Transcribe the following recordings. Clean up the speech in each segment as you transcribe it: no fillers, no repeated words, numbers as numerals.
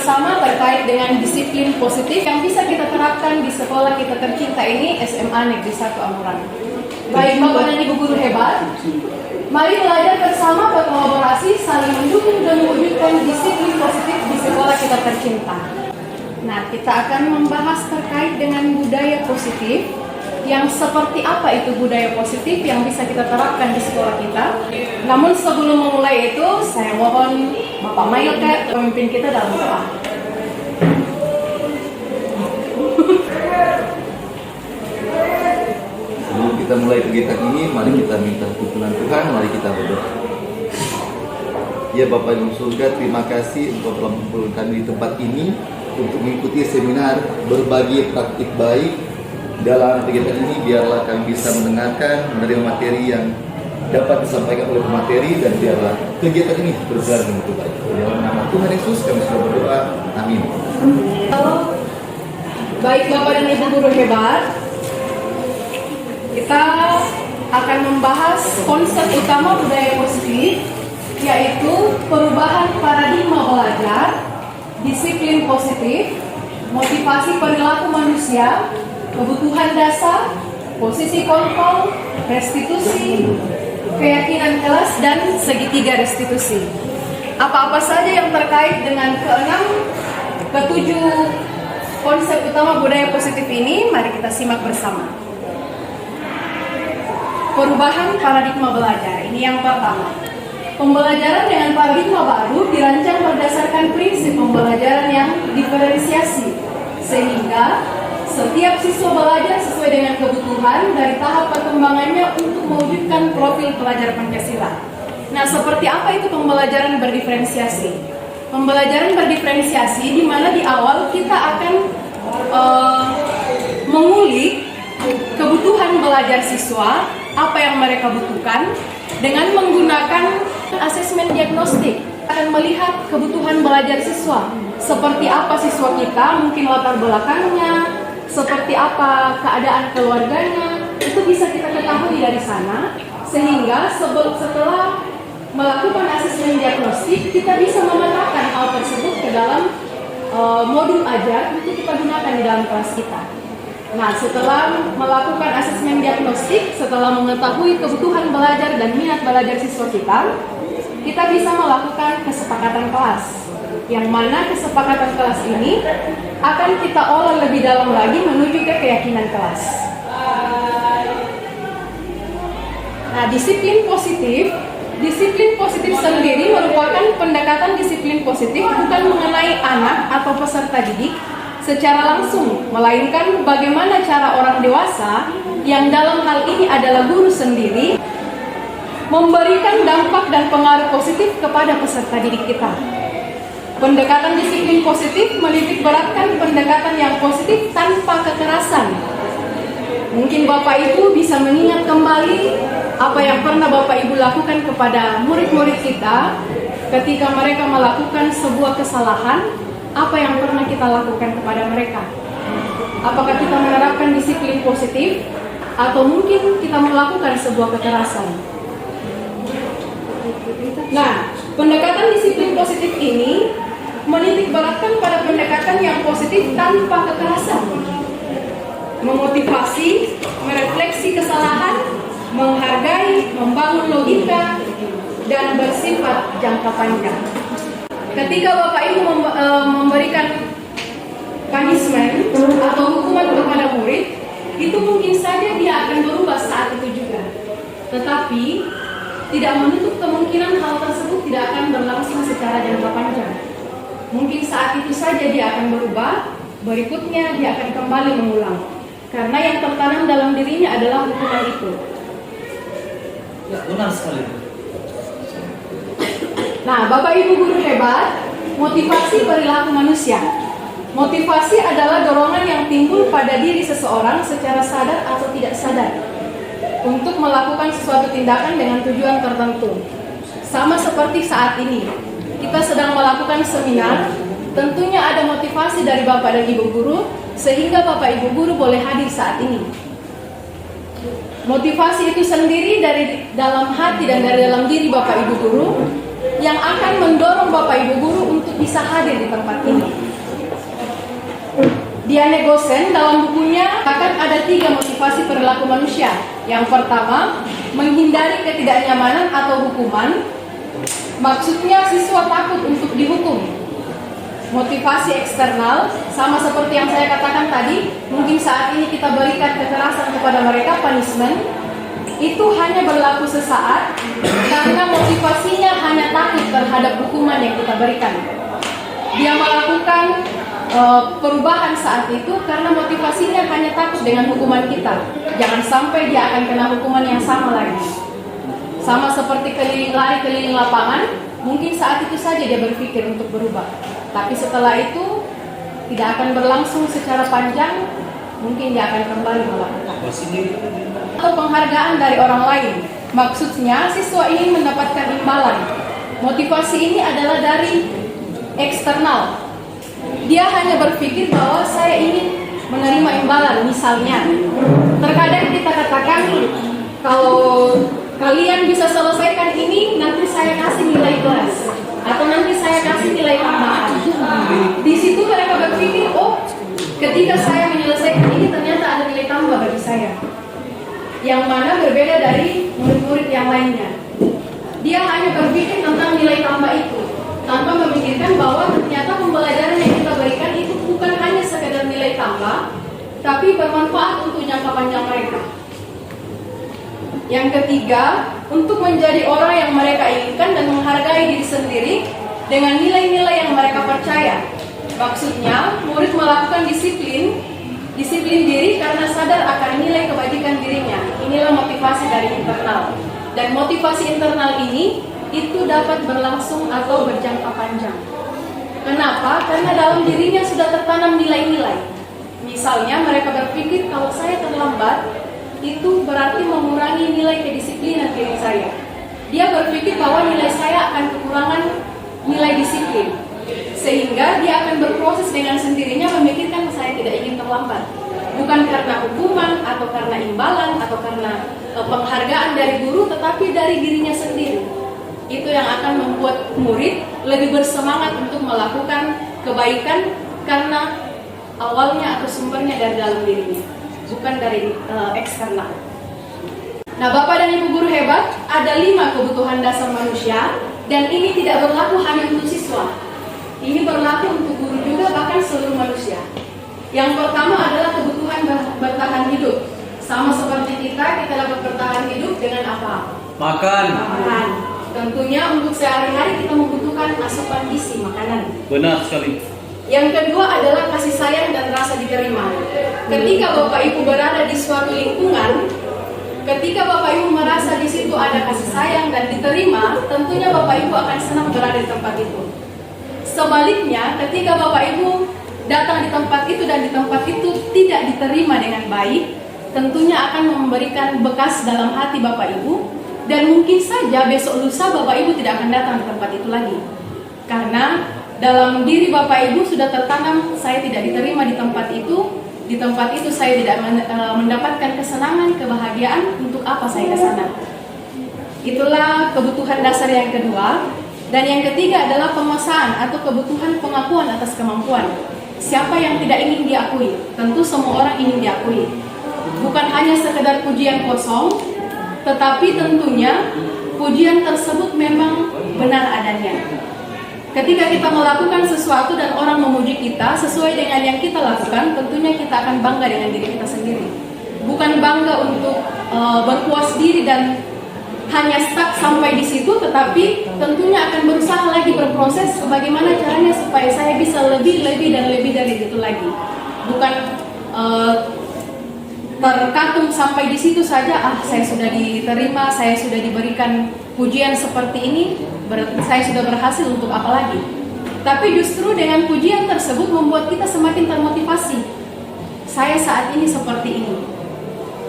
bersama terkait dengan disiplin positif yang bisa kita terapkan di sekolah kita tercinta ini, SMA Negeri 1 Amuran. Baik Bapak dan Ibu guru hebat, mari belajar bersama, berkolaborasi, saling mendukung dan mewujudkan disiplin positif di sekolah kita tercinta. Nah, kita akan membahas terkait dengan budaya positif, yang seperti apa itu budaya positif yang bisa kita terapkan di sekolah kita. Namun sebelum memulai itu, saya mohon Bapak Mailke, pemimpin kita dalam doa. Sebelum kita mulai kegiatan ini, mari kita minta tuntunan Tuhan, mari kita berdoa. Ya Bapak Ibu surga, terima kasih untuk telah mengumpulkan kami di tempat ini untuk mengikuti seminar berbagi praktik baik. Dalam kegiatan ini biarlah kami bisa mendengarkan, menerima materi yang dapat disampaikan oleh pemateri, dan biarlah kegiatan ini berjalan dengan baik. Dalam nama Tuhan Yesus kami sudah berdoa. Amin. Baik Bapak dan Ibu guru hebat, kita akan membahas konsep utama budaya positif, yaitu perubahan paradigma belajar, disiplin positif, motivasi perilaku manusia, kebutuhan dasar, posisi kontrol, restitusi, keyakinan kelas, dan segitiga restitusi. Apa-apa saja yang terkait dengan ketujuh konsep utama budaya positif ini, mari kita simak bersama. Perubahan paradigma belajar, ini yang pertama. Pembelajaran dengan paradigma baru dirancang berdasarkan prinsip pembelajaran yang diferensiasi, sehingga setiap siswa belajar sesuai dengan kebutuhan dari tahap perkembangannya untuk mewujudkan profil pelajar Pancasila. Nah, seperti apa itu pembelajaran berdiferensiasi? Pembelajaran berdiferensiasi di mana di awal kita akan mengulik kebutuhan belajar siswa, apa yang mereka butuhkan, dengan menggunakan asesmen diagnostik. Akan melihat kebutuhan belajar siswa, seperti apa siswa kita, mungkin latar belakangnya, seperti apa keadaan keluarganya, itu bisa kita ketahui dari sana, sehingga setelah melakukan asesmen diagnostik, kita bisa memetakan hal tersebut ke dalam modul ajar untuk kita gunakan di dalam kelas kita. Nah, setelah melakukan asesmen diagnostik, setelah mengetahui kebutuhan belajar dan minat belajar siswa kita bisa melakukan kesepakatan kelas, yang mana kesepakatan kelas ini akan kita olah lebih dalam lagi menuju ke keyakinan kelas. Nah, disiplin positif sendiri merupakan pendekatan disiplin positif bukan mengenai anak atau peserta didik secara langsung, melainkan bagaimana cara orang dewasa yang dalam hal ini adalah guru sendiri memberikan dampak dan pengaruh positif kepada peserta didik kita. Pendekatan disiplin positif menitik beratkan pendekatan yang positif tanpa kekerasan. Mungkin Bapak Ibu bisa mengingat kembali apa yang pernah Bapak Ibu lakukan kepada murid-murid kita ketika mereka melakukan sebuah kesalahan. Apa yang pernah kita lakukan kepada mereka? Apakah kita menerapkan disiplin positif atau mungkin kita melakukan sebuah kekerasan? Nah, pendekatan disiplin positif ini menitik beratkan pada pendekatan yang positif tanpa kekerasan, memotivasi, merefleksi kesalahan, menghargai, membangun logika, dan bersifat jangka panjang. Ketika Bapak Ibu memberikan punishment atau hukuman kepada murid, itu mungkin saja dia akan berubah saat itu juga. Tetapi tidak menutup kemungkinan hal tersebut tidak akan berlangsung secara jangka panjang. Mungkin saat itu saja dia akan berubah, berikutnya dia akan kembali mengulang. Karena yang tertanam dalam dirinya adalah hukuman itu. Ya, benar sekali. Nah, Bapak Ibu guru hebat, motivasi perilaku manusia. Motivasi adalah dorongan yang timbul pada diri seseorang secara sadar atau tidak sadar untuk melakukan sesuatu tindakan dengan tujuan tertentu. Sama seperti saat ini, kita sedang melakukan seminar, tentunya ada motivasi dari Bapak dan Ibu guru, sehingga Bapak Ibu guru boleh hadir saat ini. Motivasi itu sendiri dari dalam hati dan dari dalam diri Bapak Ibu guru, yang akan mendorong Bapak Ibu guru untuk bisa hadir di tempat ini. Diane Gosen dalam bukunya akan ada 3 motivasi perilaku manusia. Yang pertama, menghindari ketidaknyamanan atau hukuman. Maksudnya siswa takut untuk dihukum. Motivasi eksternal, sama seperti yang saya katakan tadi, mungkin saat ini kita berikan kekerasan kepada mereka, punishment, itu hanya berlaku sesaat karena motivasinya hanya takut terhadap hukuman yang kita berikan. Dia melakukan perubahan saat itu karena motivasinya hanya takut dengan hukuman kita. Jangan sampai dia akan kena hukuman yang sama lagi. Sama seperti lari keliling lapangan, mungkin saat itu saja dia berpikir untuk berubah. Tapi setelah itu tidak akan berlangsung secara panjang, mungkin dia akan kembali melakukan. Atau penghargaan dari orang lain. Maksudnya siswa ingin mendapatkan imbalan. Motivasi ini adalah dari eksternal. Dia hanya berpikir bahwa saya ingin menerima imbalan. Misalnya, terkadang kita katakan kalau kalian bisa selesaikan ini, nanti saya kasih nilai kelas atau nanti saya kasih nilai tambahan. Di situ mereka berpikir, oh, ketika saya menyelesaikan ini ternyata ada nilai tambah bagi saya, yang mana berbeda dari murid-murid yang lainnya. Dia hanya berpikir tentang nilai tambah itu, tanpa memikirkan bahwa ternyata pembelajaran yang kita berikan itu bukan hanya sekedar nilai tambah, tapi bermanfaat untuk jangka panjang mereka. Yang ketiga, untuk menjadi orang yang mereka inginkan dan menghargai diri sendiri dengan nilai-nilai yang mereka percaya. Maksudnya, murid melakukan disiplin diri karena sadar akan nilai kebajikan dirinya. Inilah motivasi dari internal. Dan motivasi internal ini itu dapat berlangsung atau berjangka panjang. Kenapa? Karena dalam dirinya sudah tertanam nilai-nilai. Misalnya mereka berpikir kalau saya terlambat, itu berarti mengurangi nilai kedisiplinan diri saya. Dia berpikir bahwa nilai saya akan kekurangan nilai disiplin, sehingga dia akan berproses dengan sendirinya memikirkan saya tidak ingin terlambat. Bukan karena hukuman atau karena imbalan atau karena penghargaan dari guru, tetapi dari dirinya sendiri. Itu yang akan membuat murid lebih bersemangat untuk melakukan kebaikan karena awalnya atau sumbernya dari dalam dirinya, bukan dari eksternal. Nah, Bapak dan Ibu guru hebat, ada 5 kebutuhan dasar manusia, dan ini tidak berlaku hanya untuk siswa. Ini berlaku untuk guru juga, bahkan seluruh manusia. Yang pertama adalah kebutuhan bertahan hidup. Sama seperti kita dapat bertahan hidup dengan apa? Makan. Makan. Tentunya untuk sehari-hari kita membutuhkan asupan gizi makanan. Benar sekali. Yang kedua adalah kasih sayang dan rasa diterima. Ketika Bapak Ibu berada di suatu lingkungan, ketika Bapak Ibu merasa di situ ada kasih sayang dan diterima, tentunya Bapak Ibu akan senang berada di tempat itu. Sebaliknya, ketika Bapak Ibu datang di tempat itu dan di tempat itu tidak diterima dengan baik, tentunya akan memberikan bekas dalam hati Bapak Ibu, dan mungkin saja besok lusa Bapak Ibu tidak akan datang di tempat itu lagi. Karena dalam diri Bapak Ibu sudah tertanam, saya tidak diterima di tempat itu saya tidak mendapatkan kesenangan, kebahagiaan, untuk apa saya ke sana. Itulah kebutuhan dasar yang kedua. Dan yang ketiga adalah pemesahan atau kebutuhan pengakuan atas kemampuan. Siapa yang tidak ingin diakui? Tentu semua orang ingin diakui. Bukan hanya sekedar pujian kosong, tetapi tentunya pujian tersebut memang benar adanya. Ketika kita melakukan sesuatu dan orang memuji kita sesuai dengan yang kita lakukan, tentunya kita akan bangga dengan diri kita sendiri. Bukan bangga untuk berpuas diri dan hanya stuck sampai di situ, tetapi tentunya akan berusaha lagi berproses bagaimana caranya supaya saya bisa lebih dan lebih dari itu lagi. Bukan terkatung sampai di situ saja, saya sudah diterima, saya sudah diberikan pujian seperti ini, berarti saya sudah berhasil, untuk apa lagi. Tapi justru dengan pujian tersebut membuat kita semakin termotivasi. Saya saat ini seperti ini.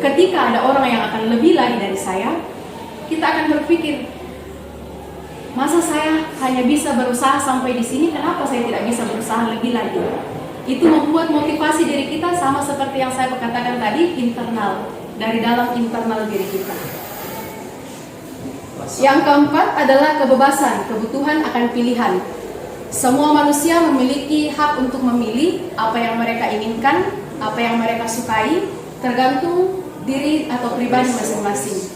Ketika ada orang yang akan lebih lagi dari saya, kita akan berpikir, masa saya hanya bisa berusaha sampai di sini, kenapa saya tidak bisa berusaha lebih lagi? Itu membuat motivasi diri kita sama seperti yang saya katakan tadi, internal, dari dalam internal diri kita. Yang keempat adalah kebebasan, kebutuhan akan pilihan. Semua manusia memiliki hak untuk memilih apa yang mereka inginkan, apa yang mereka sukai, tergantung diri atau pribadi masing-masing.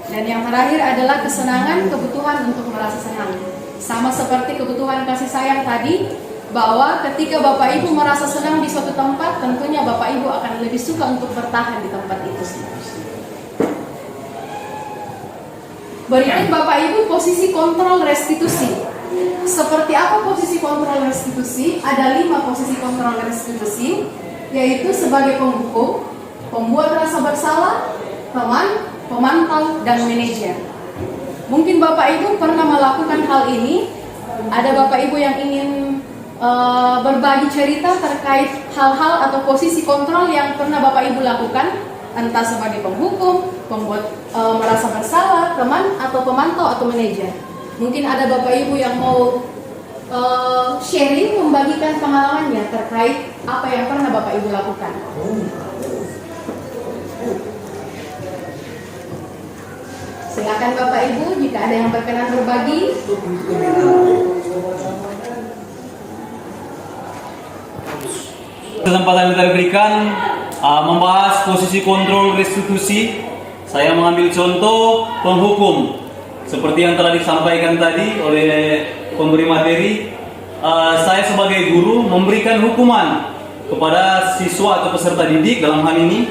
Dan yang terakhir adalah kesenangan, kebutuhan untuk merasa senang. Sama seperti kebutuhan kasih sayang tadi, bahwa ketika Bapak Ibu merasa senang di suatu tempat, tentunya Bapak Ibu akan lebih suka untuk bertahan di tempat itu. Berikut Bapak Ibu posisi kontrol restitusi. Seperti apa posisi kontrol restitusi? Ada 5 posisi kontrol restitusi, yaitu sebagai penghukum, pembuat rasa bersalah, teman, pemantau, dan manajer. Mungkin Bapak Ibu pernah melakukan hal ini. Ada Bapak Ibu yang ingin berbagi cerita terkait hal-hal atau posisi kontrol yang pernah Bapak Ibu lakukan, entah sebagai penghukum, pembuat merasa bersalah, teman, atau pemantau atau manajer. Mungkin ada Bapak Ibu yang mau sharing, membagikan pengalamannya terkait apa yang pernah Bapak Ibu lakukan. Silakan Bapak Ibu jika ada yang berkenan berbagi. Kesempatan yang kita berikan membahas posisi kontrol restitusi. Saya mengambil contoh penghukum seperti yang telah disampaikan tadi oleh pemberi materi. Saya sebagai guru memberikan hukuman kepada siswa atau peserta didik. Dalam hal ini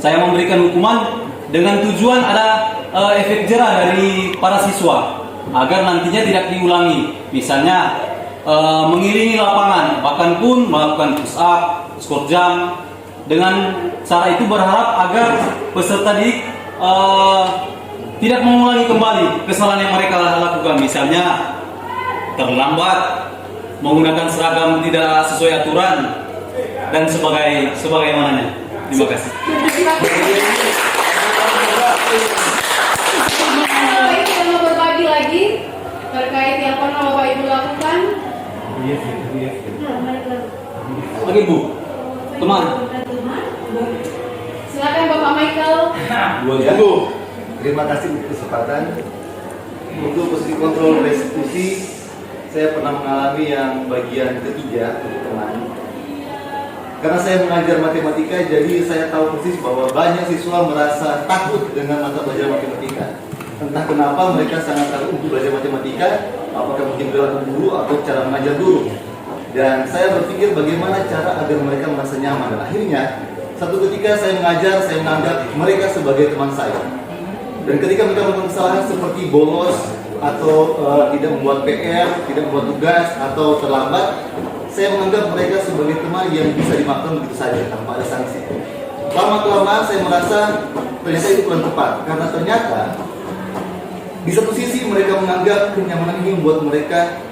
saya memberikan hukuman dengan tujuan ada efek jera dari para siswa agar nantinya tidak diulangi. Misalnya mengiringi lapangan, bahkan pun melakukan push up, skor jam. Dengan cara itu berharap agar peserta didik tidak mengulangi kembali kesalahan yang mereka lakukan. Misalnya terlambat, menggunakan seragam tidak sesuai aturan, dan sebagaimananya. Terima kasih. Bapak Ibu yang mau berbagi lagi terkait yang pernah Bapak Ibu lakukan? Oke Bu, teman. Silakan Bapak Michael. Ya, terima kasih untuk kesempatan. Untuk posisi kontrol restitusi, saya pernah mengalami yang bagian ketiga untuk teman. Karena saya mengajar matematika, jadi saya tahu persis bahwa banyak siswa merasa takut dengan mata pelajaran matematika. Entah kenapa mereka sangat takut untuk belajar matematika, apakah mungkin perilaku guru atau cara mengajar guru. Dan saya berpikir bagaimana cara agar mereka merasa nyaman. Dan akhirnya, satu ketika saya mengajar, saya menganggap mereka sebagai teman saya. Dan ketika mereka melakukan kesalahan seperti bolos atau tidak membuat PR, tidak membuat tugas atau terlambat, saya menganggap mereka sebagai teman yang bisa dimaafkan begitu saja tanpa ada sanksi. Lama-kelamaan saya merasa ternyata itu kurang tepat, karena ternyata di satu sisi mereka menganggap kenyamanan ini membuat mereka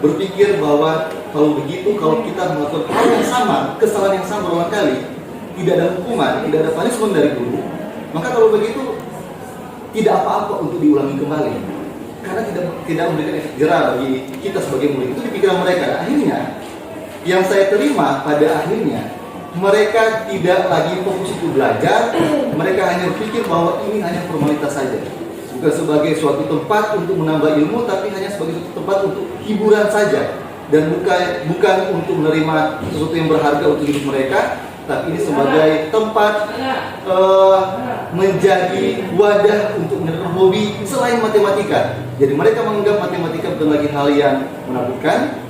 berpikir bahwa kalau begitu, kalau kita melakukan hal yang sama, kesalahan yang sama berulang kali, tidak ada hukuman, tidak ada punishment dari guru, maka kalau begitu tidak apa-apa untuk diulangi kembali, karena tidak memberikan efek jera bagi kita sebagai murid. Itu di pikiran mereka. Akhirnya yang saya terima pada akhirnya, mereka tidak lagi fokus untuk belajar, mereka hanya berpikir bahwa ini hanya formalitas saja, bukan sebagai suatu tempat untuk menambah ilmu, tapi hanya sebagai suatu tempat untuk hiburan saja, dan bukan untuk menerima sesuatu yang berharga untuk hidup mereka, tapi ini sebagai tempat menjadi wadah untuk menyerahkan hobi selain matematika. Jadi mereka menganggap matematika bukan lagi hal yang menakutkan,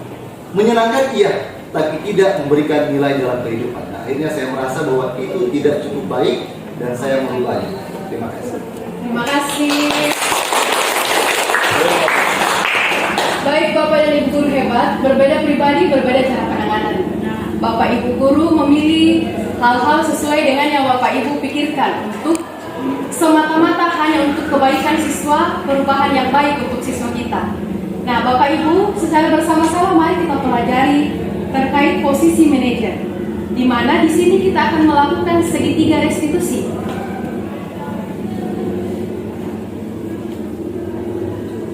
menyenangkan iya, tapi tidak memberikan nilai dalam kehidupan. Nah, akhirnya saya merasa bahwa itu tidak cukup baik dan saya merubahnya. Terima kasih. Terima kasih. Baik Bapak dan Ibu guru hebat, berbeda pribadi, berbeda cara penanganan. Bapak Ibu guru memilih hal-hal sesuai dengan yang Bapak Ibu pikirkan untuk semata-mata hanya untuk kebaikan siswa, perubahan yang baik untuk siswa kita. Nah, Bapak Ibu, secara bersama-sama mari kita pelajari terkait posisi manajer, di mana di sini kita akan melakukan segitiga restitusi.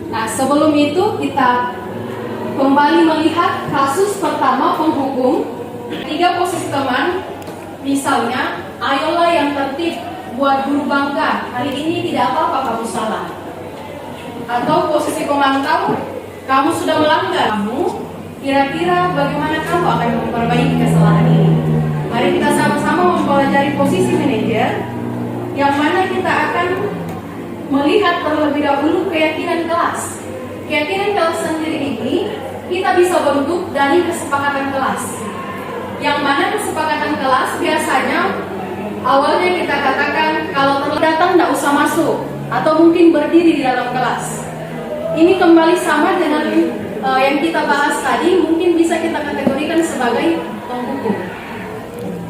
Nah, sebelum itu kita kembali melihat kasus pertama penghukum. 3 posisi teman, misalnya ayolah yang tertib, buat guru bangga, hari ini tidak apa-apa kamu salah. Atau posisi pemantau, kamu sudah melanggar, kira-kira bagaimana kamu akan memperbaiki kesalahan ini? Mari kita sama-sama mempelajari posisi manajer, yang mana kita akan melihat terlebih dahulu keyakinan kelas. Keyakinan kelas sendiri ini kita bisa bentuk dari kesepakatan kelas, yang mana kesepakatan kelas biasanya awalnya kita katakan kalau telah datang tidak usah masuk atau mungkin berdiri di dalam kelas. Ini kembali sama dengan yang kita bahas tadi, mungkin bisa kita kategorikan sebagai penghukum.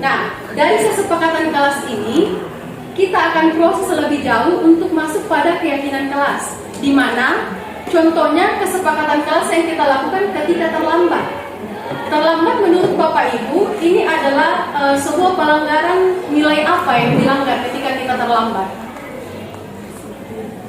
Nah, dari kesepakatan kelas ini kita akan proses lebih jauh untuk masuk pada keyakinan kelas, di mana contohnya kesepakatan kelas yang kita lakukan ketika terlambat. Terlambat menurut Bapak Ibu ini adalah sebuah pelanggaran nilai apa yang dilanggar ketika kita terlambat?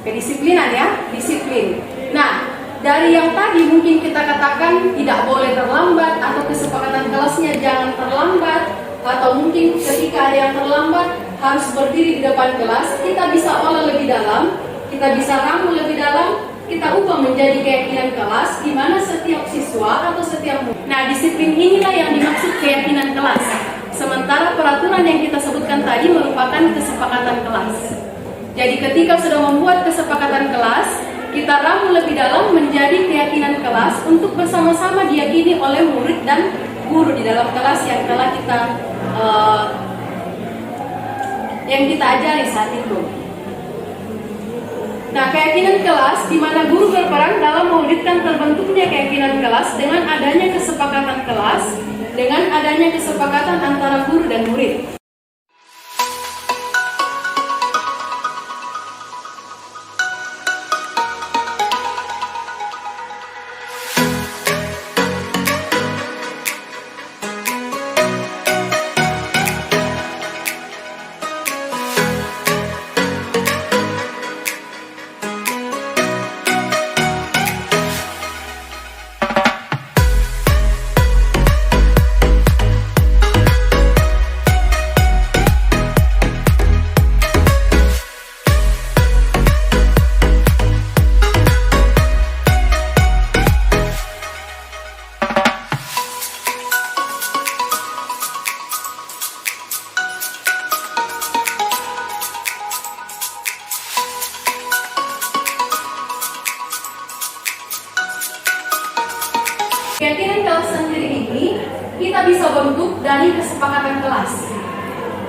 Kedisiplinan ya, disiplin. Nah, dari yang tadi mungkin kita katakan tidak boleh terlambat atau kesepakatan kelasnya jangan terlambat, atau mungkin ketika ada yang terlambat harus berdiri di depan kelas, kita bisa olah lebih dalam, kita bisa ramu lebih dalam, kita ubah menjadi keyakinan kelas di mana setiap siswa atau setiap murid. Nah, disiplin inilah yang dimaksud keyakinan kelas. Sementara peraturan yang kita sebutkan tadi merupakan kesepakatan kelas. Jadi ketika sudah membuat kesepakatan kelas, kita ramu lebih dalam menjadi keyakinan kelas untuk bersama-sama diyakini oleh murid dan guru di dalam kelas yang telah kita ajari saat itu. Nah, keyakinan kelas di mana guru berperan dalam mewujudkan terbentuknya keyakinan kelas dengan adanya kesepakatan kelas, dengan adanya kesepakatan antara guru dan murid. Keyakinan kelas sendiri ini kita bisa bentuk dari kesepakatan kelas,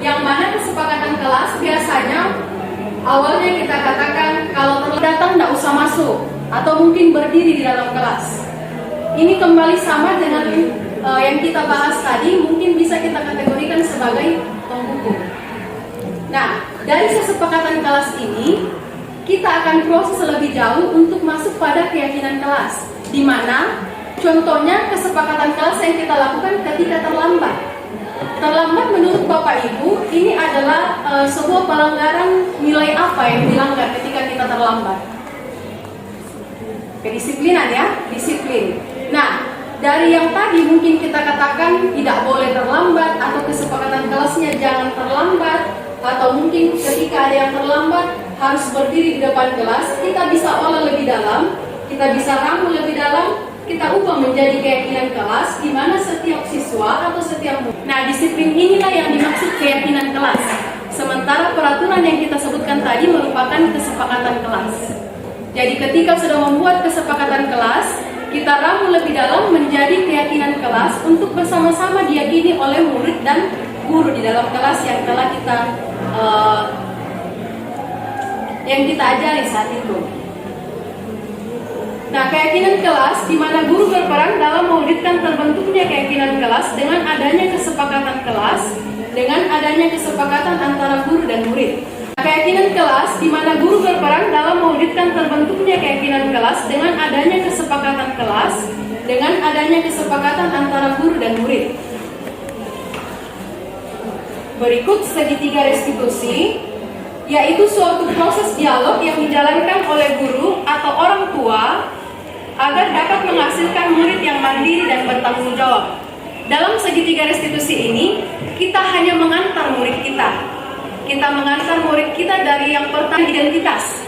yang mana kesepakatan kelas biasanya awalnya kita katakan kalau telah datang tidak usah masuk atau mungkin berdiri di dalam kelas. Ini kembali sama dengan yang kita bahas tadi, mungkin bisa kita kategorikan sebagai penghukum. Nah, dari kesepakatan kelas ini kita akan proses lebih jauh untuk masuk pada keyakinan kelas, di mana contohnya kesepakatan kelas yang kita lakukan ketika terlambat. Terlambat menurut Bapak Ibu ini adalah sebuah pelanggaran nilai apa yang dilanggar ketika kita terlambat? Kedisiplinan ya, disiplin. Nah, dari yang tadi mungkin kita katakan tidak boleh terlambat atau kesepakatan kelasnya jangan terlambat, atau mungkin ketika ada yang terlambat harus berdiri di depan kelas, kita bisa olah lebih dalam, kita bisa ramu lebih dalam, kita ubah menjadi keyakinan kelas di mana setiap siswa atau setiap murid. Nah, disiplin inilah yang dimaksud keyakinan kelas. Sementara peraturan yang kita sebutkan tadi merupakan kesepakatan kelas. Jadi ketika sudah membuat kesepakatan kelas, kita ramu lebih dalam menjadi keyakinan kelas untuk bersama-sama diyakini oleh murid dan guru di dalam kelas yang telah kita ajari saat itu. Nah, keyakinan kelas di mana guru berperan dalam mewujudkan terbentuknya keyakinan kelas dengan adanya kesepakatan kelas, dengan adanya kesepakatan antara guru dan murid. Nah, keyakinan kelas di mana guru berperan dalam mewujudkan terbentuknya keyakinan kelas dengan adanya kesepakatan kelas, dengan adanya kesepakatan antara guru dan murid. Berikut segitiga restitusi, yaitu suatu proses dialog yang dijalankan oleh guru atau orang tua agar dapat menghasilkan murid yang mandiri dan bertanggung jawab. Dalam segitiga restitusi ini, kita hanya mengantar murid kita. Kita mengantar murid kita dari yang pertama, identitas.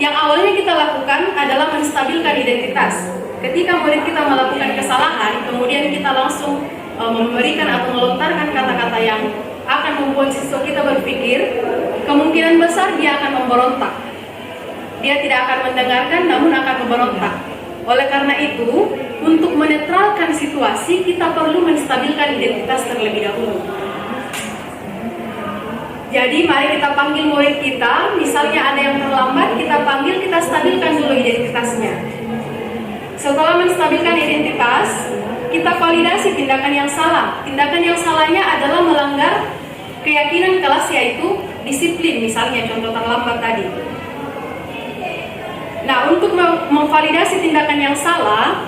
Yang awalnya kita lakukan adalah menstabilkan identitas. ketika murid kita melakukan kesalahan, kemudian kita langsung memberikan atau melontarkan kata-kata yang akan membuat siswa kita berpikir, kemungkinan besar dia akan memberontak. Dia tidak akan mendengarkan, namun akan memberontak. Oleh karena itu, untuk menetralkan situasi, kita perlu menstabilkan identitas terlebih dahulu. Jadi mari kita panggil murid kita, misalnya ada yang terlambat, kita panggil, kita stabilkan dulu identitasnya. Setelah menstabilkan identitas, kita validasi tindakan yang salah. Tindakan yang salahnya adalah melanggar keyakinan kelas, yaitu disiplin, misalnya contoh terlambat tadi. Nah, untuk memvalidasi tindakan yang salah,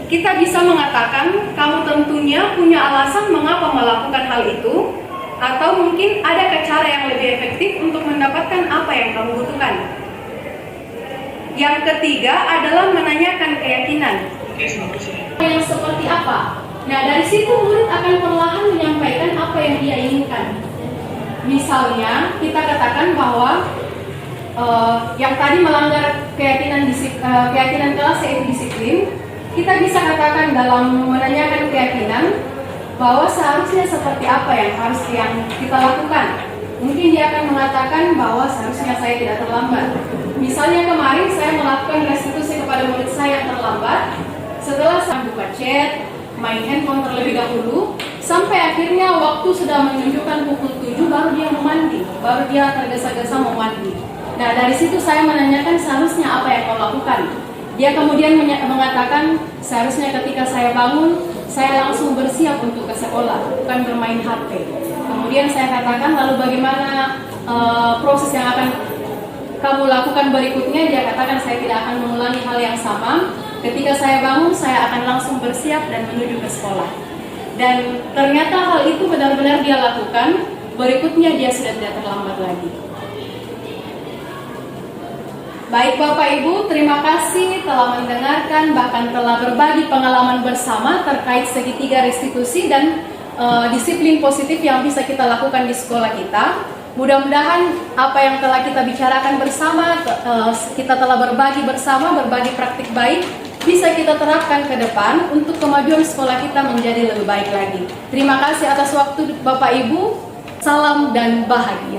kita bisa mengatakan kamu tentunya punya alasan mengapa melakukan hal itu, atau mungkin ada cara yang lebih efektif untuk mendapatkan apa yang kamu butuhkan. Yang ketiga adalah menanyakan keyakinan. Yang seperti apa? Nah, dari situ murid akan perlahan menyampaikan apa yang dia inginkan. Misalnya, kita katakan bahwa yang tadi melanggar keyakinan kelas yaitu disiplin, kita bisa katakan dalam menanyakan keyakinan bahwa seharusnya seperti apa yang kita lakukan. Mungkin dia akan mengatakan bahwa seharusnya saya tidak terlambat. Misalnya kemarin saya melakukan restitusi kepada murid saya yang terlambat. Setelah saya buka chat, main handphone terlebih dahulu, sampai akhirnya waktu sudah menunjukkan pukul 7 baru dia mau mandi, baru dia tergesa-gesa mau mandi. Nah, dari situ saya menanyakan seharusnya apa yang kau lakukan. Dia kemudian mengatakan seharusnya ketika saya bangun, saya langsung bersiap untuk ke sekolah, bukan bermain HP. Kemudian saya katakan, lalu bagaimana proses yang akan kamu lakukan berikutnya? Dia katakan saya tidak akan mengulangi hal yang sama. Ketika saya bangun, saya akan langsung bersiap dan menuju ke sekolah. Dan ternyata hal itu benar-benar dia lakukan. Berikutnya dia sudah tidak terlambat lagi. Baik Bapak Ibu, terima kasih telah mendengarkan, bahkan telah berbagi pengalaman bersama terkait segitiga restitusi dan disiplin positif yang bisa kita lakukan di sekolah kita. Mudah-mudahan apa yang telah kita bicarakan bersama, kita telah berbagi bersama, berbagi praktik baik, bisa kita terapkan ke depan untuk kemajuan sekolah kita menjadi lebih baik lagi. Terima kasih atas waktu Bapak Ibu, salam dan bahagia.